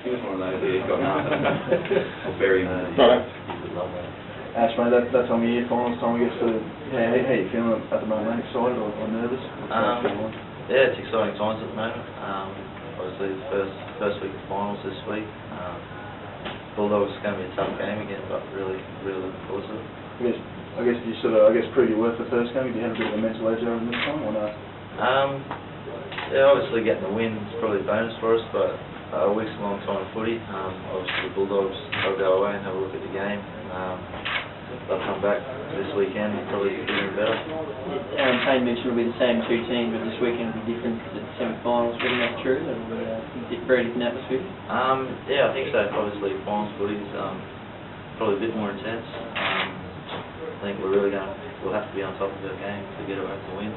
Give us one of those here. He's got nothing. I'll bury him. Ash, mate, that time of year, finals time, I guess, how you feeling at the moment, mate? Excited or nervous? Yeah, it's exciting times at the moment. Obviously, the first week of finals this week. Bulldogs is going to be a tough game again, but really looking forward to it. I guess you prove your worth the first game. Did you have a bit of a mental edge over this time, or no? Yeah, obviously getting the win is probably a bonus for us, but a week's a long time of footy. Obviously the Bulldogs, they'll go away and have a look at the game. They'll come back this weekend and probably be even better. Payne mentioned it'll be the same two teams, but this weekend will be different because it's semi-finals. Isn't that true? It'll be a very different atmosphere. Yeah, I think so. Obviously, finals footy is probably a bit more intense. I think we'll have to be on top of the game to get away with the win.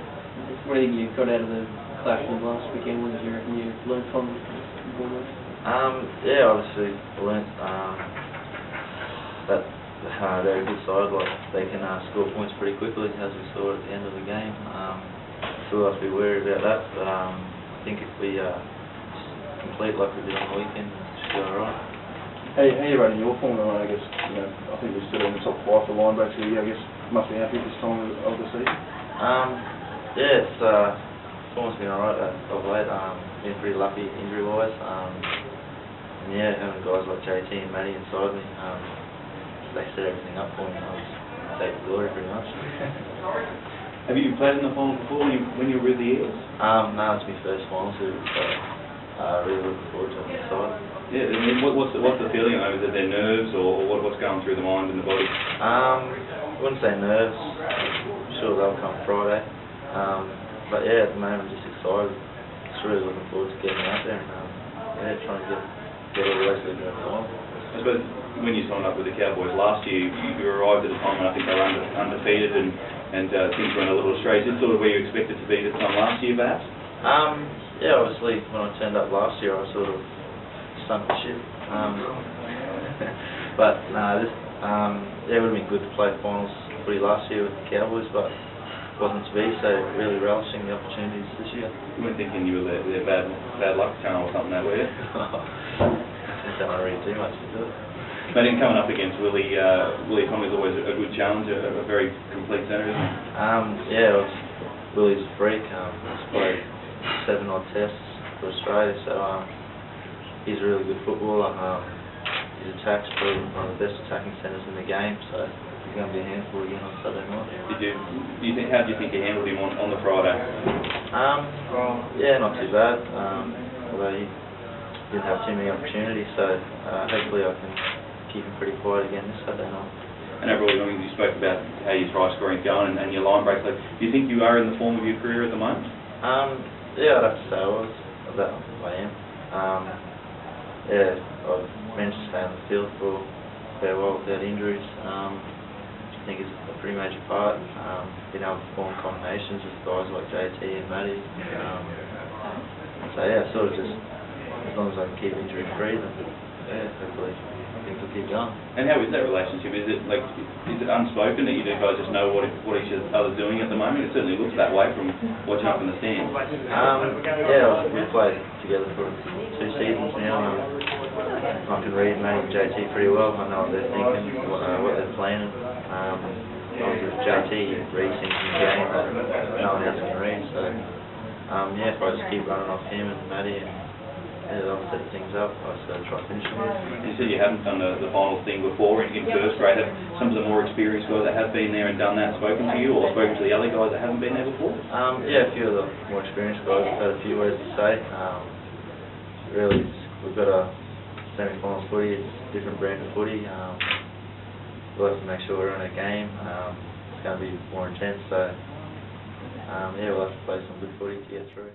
What do you think you got out of the clash from last weekend? What did you reckon you learned from the Bulldogs? Yeah, obviously I learned that they're a good side. Like they can score points pretty quickly, as we saw at the end of the game. Still have to be wary about that, but I think if we complete like we did on the weekend, it should be alright. How you rating your form tonight? I guess I think we're still in the top 5 for linebackers. I guess must be happy at this time of the season. Yeah, it's almost been alright of late. Been pretty lucky injury-wise. And yeah, having guys like JT and Matty inside me, they set everything up for me. I just take the glory pretty much. Have you played in the finals before when you were with the Eels? No, it's my first final series, so really looking forward to it. Excited. Yeah, I mean, what's the feeling? Is it their nerves or what's going through the mind and the body? I wouldn't say nerves. I'm sure they'll come Friday. But yeah, at the moment, just excited. Just really looking forward to getting out there and trying to get all the rest of the game on. I suppose when you signed up with the Cowboys last year, you arrived at a time when I think they were undefeated and things went a little astray. Is this sort of where you expected to be this time last year, perhaps? Yeah, obviously when I turned up last year, I sort of sunk the ship. But no, it would have been good to play finals footy last year with the Cowboys, but it wasn't to be. So really relishing the opportunities this year. You weren't thinking you were their bad luck channel or something that way? Don't want to read too much into it. But in coming up against Willie Tommy is always a good challenge, a very complete centre, isn't it? Yeah, Willie's a freak. He's played 7 odd tests for Australia, so he's a really good footballer. His attack's probably one of the best attacking centres in the game, so he's going to be a handful again on Saturday night. How do you think you handled him on the Friday? Yeah, not too bad. Although he didn't have too many opportunities, so hopefully I can keep him pretty quiet again this Saturday night. And overall, you spoke about how your try scoring's going and your line breaks. Do you think you are in the form of your career at the moment? Yeah, I'd have to say I am. Yeah, I've managed to stay on the field for a fair while without injuries. I think it's a pretty major part. Being able to form combinations with guys like JT and Matty. So yeah, sort of just as long as I can keep injury free, then yeah, hopefully things will keep going. And how is that relationship? Is it unspoken that you do guys just know what each other's doing at the moment? It certainly looks that way from watching up in the stands. Yeah, we've played together for 2 seasons now. I can read Matty and JT pretty well. I know what they're thinking, what they're planning. I was with JT, reading things in the game that no one else can read. So yeah, if I just keep running off him and Matty and they'll set things up, I just got to try to finish them. You said you haven't done the finals thing before in first grade. Have some of the more experienced guys that have been there and done that spoken to you, or spoken to the other guys that haven't been there before? Yeah, a few of the more experienced guys have had a few words to say. Really, we've got a semi-finals footy, it's a different brand of footy. We'll have to make sure we're on our game. It's going to be more intense, so yeah, we'll have to play some good footy to get through.